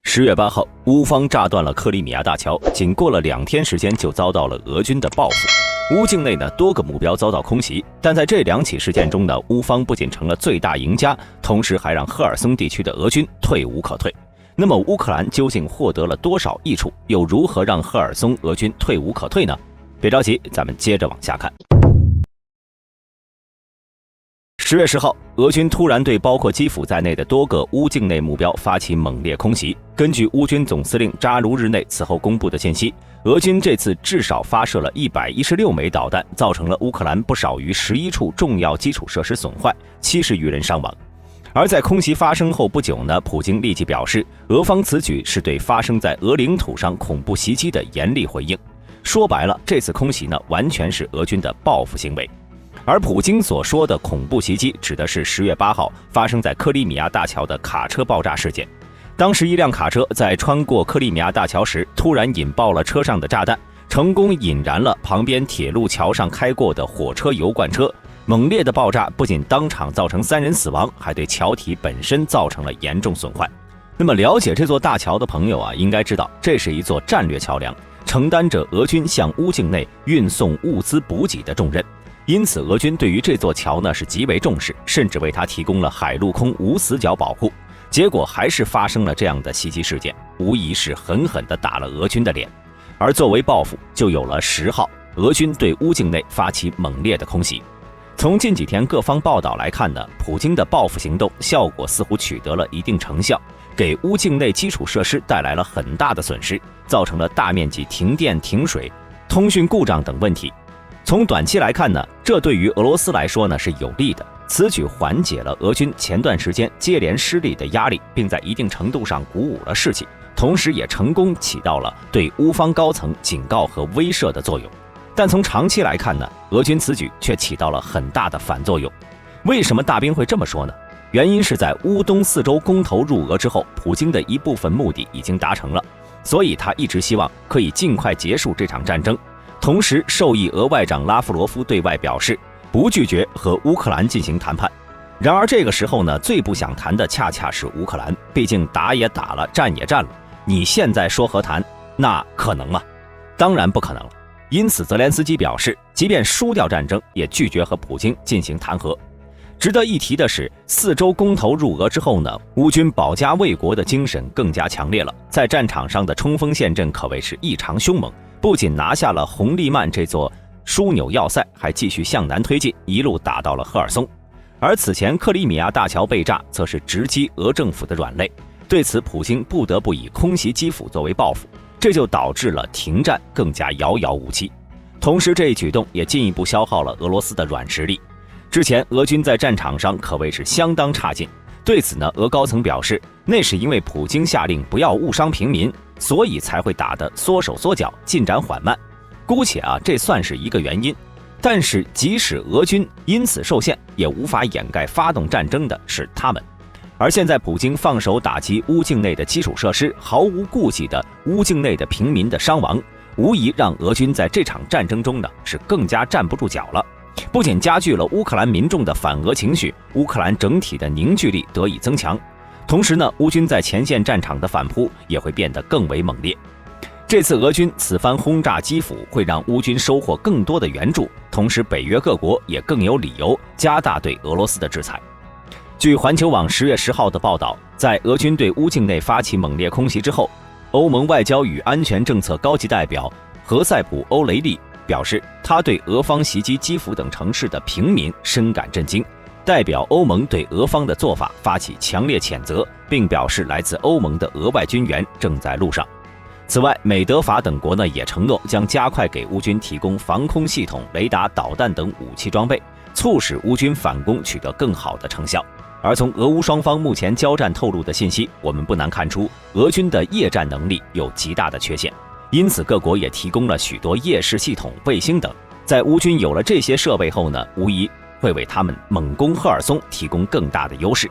10月8号，乌方炸断了克里米亚大桥，仅过了2天时间就遭到了俄军的报复。乌境内呢多个目标遭到空袭，但在这2起事件中呢，乌方不仅成了最大赢家，同时还让赫尔松地区的俄军退无可退。那么乌克兰究竟获得了多少益处，又如何让赫尔松俄军退无可退呢？别着急，咱们接着往下看。10月10号，俄军突然对包括基辅在内的多个乌境内目标发起猛烈空袭。根据乌军总司令扎卢日内此后公布的信息，俄军这次至少发射了116枚导弹，造成了乌克兰不少于11处重要基础设施损坏，70余人伤亡。而在空袭发生后不久呢，普京立即表示，俄方此举是对发生在俄领土上恐怖袭击的严厉回应。说白了，这次空袭呢，完全是俄军的报复行为。而普京所说的恐怖袭击，指的是10月8号发生在克里米亚大桥的卡车爆炸事件。当时一辆卡车在穿过克里米亚大桥时，突然引爆了车上的炸弹，成功引燃了旁边铁路桥上开过的火车油罐车。猛烈的爆炸不仅当场造成3人死亡，还对桥体本身造成了严重损坏。那么了解这座大桥的朋友啊，应该知道这是一座战略桥梁，承担着俄军向乌境内运送物资补给的重任。因此，俄军对于这座桥呢是极为重视，甚至为它提供了海陆空无死角保护。结果还是发生了这样的袭击事件，无疑是狠狠地打了俄军的脸。而作为报复，就有了10号，俄军对乌境内发起猛烈的空袭。从近几天各方报道来看呢，普京的报复行动效果似乎取得了一定成效，给乌境内基础设施带来了很大的损失，造成了大面积停电、停水、通讯故障等问题。从短期来看呢，这对于俄罗斯来说呢是有利的，此举缓解了俄军前段时间接连失利的压力，并在一定程度上鼓舞了士气，同时也成功起到了对乌方高层警告和威慑的作用。但从长期来看呢，俄军此举却起到了很大的反作用。为什么大兵会这么说呢？原因是在乌东4州公投入俄之后，普京的一部分目的已经达成了，所以他一直希望可以尽快结束这场战争。同时，受益俄外长拉夫罗夫对外表示，不拒绝和乌克兰进行谈判。然而这个时候呢，最不想谈的恰恰是乌克兰，毕竟打也打了，战也战了，你现在说和谈，那可能吗？当然不可能了。因此，泽连斯基表示，即便输掉战争，也拒绝和普京进行谈和。值得一提的是，4州公投入俄之后呢，乌军保家卫国的精神更加强烈了，在战场上的冲锋陷阵可谓是异常凶猛。不仅拿下了红利曼这座枢纽要塞，还继续向南推进，一路打到了赫尔松。而此前克里米亚大桥被炸，则是直击俄政府的软肋。对此，普京不得不以空袭基辅作为报复，这就导致了停战更加遥遥无期。同时，这一举动也进一步消耗了俄罗斯的软实力。之前俄军在战场上可谓是相当差劲，对此呢，俄高层表示，那是因为普京下令不要误伤平民，所以才会打得缩手缩脚，进展缓慢。姑且这算是一个原因。但是即使俄军因此受限，也无法掩盖发动战争的是他们。而现在普京放手打击乌境内的基础设施，毫无顾忌的乌境内的平民的伤亡，无疑让俄军在这场战争中呢是更加站不住脚了。不仅加剧了乌克兰民众的反俄情绪，乌克兰整体的凝聚力得以增强。同时呢，乌军在前线战场的反扑也会变得更为猛烈。这次俄军此番轰炸基辅，会让乌军收获更多的援助，同时北约各国也更有理由加大对俄罗斯的制裁。据环球网10月10号的报道，在俄军对乌境内发起猛烈空袭之后，欧盟外交与安全政策高级代表何塞普·欧雷利表示，他对俄方袭击基辅等城市的平民深感震惊，代表欧盟对俄方的做法发起强烈谴责，并表示来自欧盟的额外军援正在路上。此外，美德法等国呢也承诺将加快给乌军提供防空系统、雷达、导弹等武器装备，促使乌军反攻取得更好的成效。而从俄乌双方目前交战透露的信息，我们不难看出，俄军的夜战能力有极大的缺陷，因此各国也提供了许多夜视系统、卫星等。在乌军有了这些设备后呢，无疑会为他们猛攻赫尔松提供更大的优势。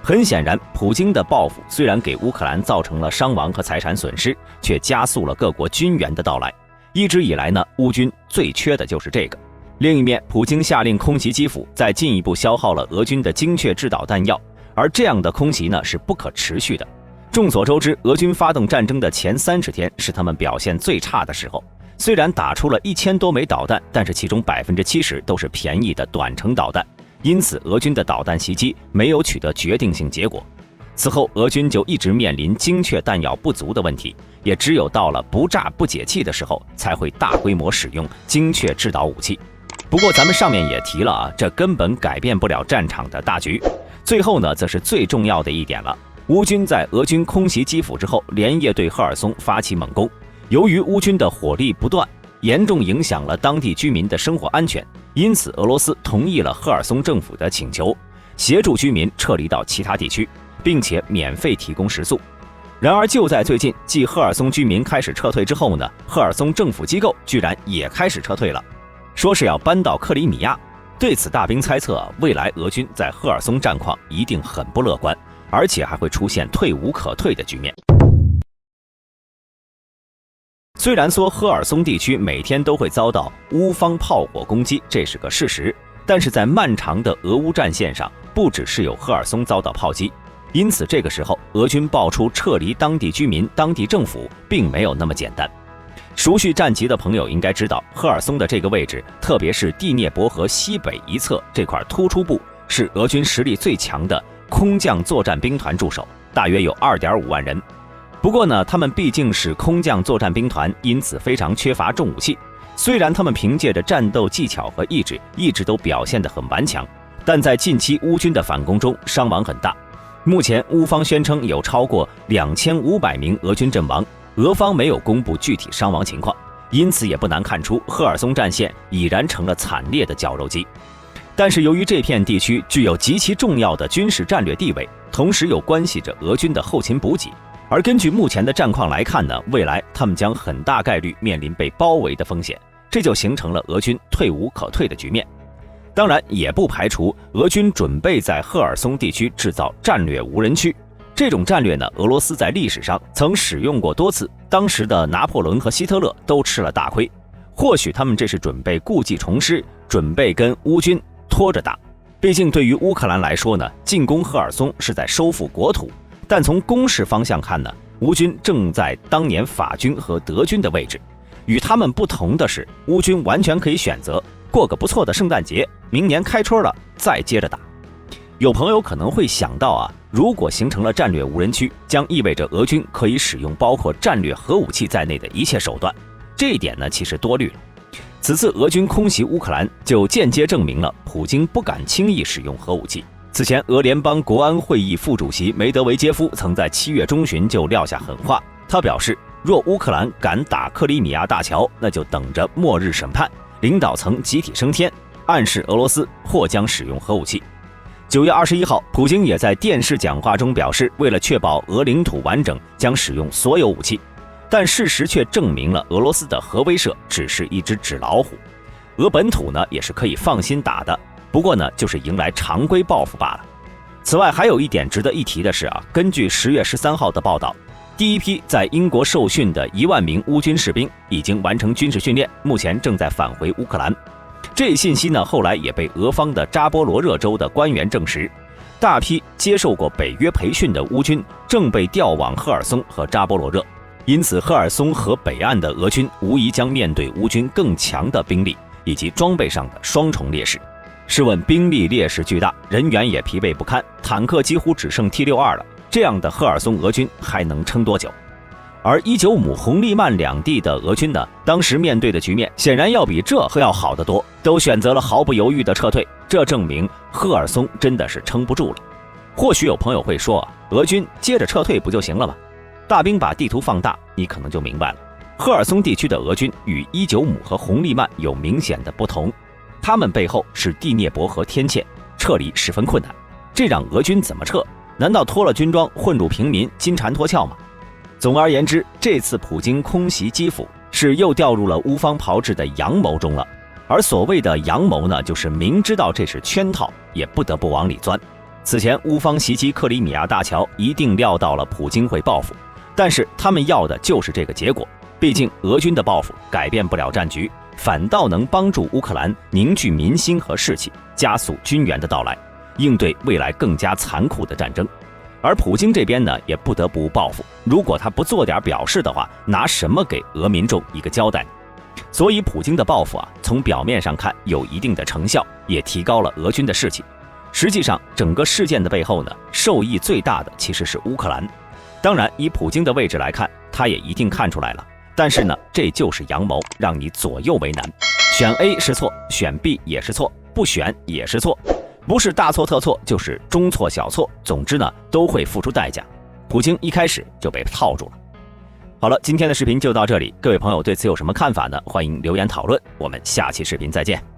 很显然，普京的报复虽然给乌克兰造成了伤亡和财产损失，却加速了各国军援的到来。一直以来呢，乌军最缺的就是这个。另一面，普京下令空袭基辅，再进一步消耗了俄军的精确制导弹药，而这样的空袭呢是不可持续的。众所周知，俄军发动战争的前30天是他们表现最差的时候。虽然打出了1000多枚导弹，但是其中70%都是便宜的短程导弹，因此俄军的导弹袭击没有取得决定性结果。此后，俄军就一直面临精确弹药不足的问题，也只有到了不炸不解气的时候，才会大规模使用精确制导武器。不过咱们上面也提了啊，这根本改变不了战场的大局。最后呢，则是最重要的一点了。乌军在俄军空袭基辅之后，连夜对赫尔松发起猛攻。由于乌军的火力不断，严重影响了当地居民的生活安全，因此俄罗斯同意了赫尔松政府的请求，协助居民撤离到其他地区，并且免费提供食宿。然而就在最近，继赫尔松居民开始撤退之后呢，赫尔松政府机构居然也开始撤退了，说是要搬到克里米亚。对此，大兵猜测未来俄军在赫尔松战况一定很不乐观，而且还会出现退无可退的局面。虽然说赫尔松地区每天都会遭到乌方炮火攻击，这是个事实，但是在漫长的俄乌战线上，不只是有赫尔松遭到炮击，因此这个时候俄军爆出撤离当地居民、当地政府并没有那么简单。熟悉战局的朋友应该知道，赫尔松的这个位置，特别是第聂伯河西北一侧这块突出部，是俄军实力最强的空降作战兵团驻守，大约有2.5万人。不过呢，他们毕竟是空降作战兵团，因此非常缺乏重武器。虽然他们凭借着战斗技巧和意志，一直都表现得很顽强，但在近期乌军的反攻中伤亡很大。目前乌方宣称有超过2500名俄军阵亡，俄方没有公布具体伤亡情况，因此也不难看出赫尔松战线已然成了惨烈的绞肉机。但是由于这片地区具有极其重要的军事战略地位，同时又关系着俄军的后勤补给，而根据目前的战况来看呢，未来他们将很大概率面临被包围的风险，这就形成了俄军退无可退的局面。当然也不排除俄军准备在赫尔松地区制造战略无人区，这种战略呢，俄罗斯在历史上曾使用过多次，当时的拿破仑和希特勒都吃了大亏。或许他们这是准备故技重施，准备跟乌军拖着打。毕竟对于乌克兰来说呢，进攻赫尔松是在收复国土，但从攻势方向看呢，乌军正在当年法军和德军的位置。与他们不同的是，乌军完全可以选择过个不错的圣诞节，明年开春了再接着打。有朋友可能会想到啊，如果形成了战略无人区，将意味着俄军可以使用包括战略核武器在内的一切手段。这一点呢，其实多虑了。此次俄军空袭乌克兰，就间接证明了普京不敢轻易使用核武器。此前，俄联邦国安会议副主席梅德韦杰夫曾在7月中旬就撂下狠话，他表示，若乌克兰敢打克里米亚大桥，那就等着末日审判，领导层集体升天，暗示俄罗斯或将使用核武器。9月21号，普京也在电视讲话中表示，为了确保俄领土完整，将使用所有武器。但事实却证明了俄罗斯的核威慑只是一只纸老虎，俄本土呢也是可以放心打的，不过呢就是迎来常规报复罢了。此外，还有一点值得一提的是啊，根据10月13号的报道，第一批在英国受训的1万名乌军士兵已经完成军事训练，目前正在返回乌克兰。这一信息呢，后来也被俄方的扎波罗热州的官员证实，大批接受过北约培训的乌军正被调往赫尔松和扎波罗热。因此，赫尔松和北岸的俄军无疑将面对乌军更强的兵力以及装备上的双重劣势。试问，兵力劣势巨大，人员也疲惫不堪，坦克几乎只剩 T62了，这样的赫尔松俄军还能撑多久？而伊久姆、红利曼两地的俄军呢，当时面对的局面显然要比这要好得多，都选择了毫不犹豫的撤退，这证明赫尔松真的是撑不住了。或许有朋友会说，俄军接着撤退不就行了吗？大兵把地图放大，你可能就明白了。赫尔松地区的俄军与伊久姆和红利曼有明显的不同，他们背后是第聂伯河天堑，撤离十分困难。这让俄军怎么撤？难道脱了军装混入平民，金蝉脱壳吗？总而言之，这次普京空袭基辅是又掉入了乌方炮制的阳谋中了。而所谓的阳谋呢，就是明知道这是圈套，也不得不往里钻。此前乌方袭击克里米亚大桥，一定料到了普京会报复。但是他们要的就是这个结果，毕竟俄军的报复改变不了战局，反倒能帮助乌克兰凝聚民心和士气，加速军援的到来，应对未来更加残酷的战争。而普京这边呢，也不得不报复。如果他不做点表示的话，拿什么给俄民众一个交代？所以普京的报复啊，从表面上看有一定的成效，也提高了俄军的士气。实际上，整个事件的背后呢，受益最大的其实是乌克兰。当然，以普京的位置来看，他也一定看出来了。但是呢，这就是阳谋，让你左右为难。选 A 是错，选 B 也是错，不选也是错，不是大错特错，就是中错小错。总之呢，都会付出代价。普京一开始就被套住了。好了，今天的视频就到这里。各位朋友对此有什么看法呢？欢迎留言讨论。我们下期视频再见。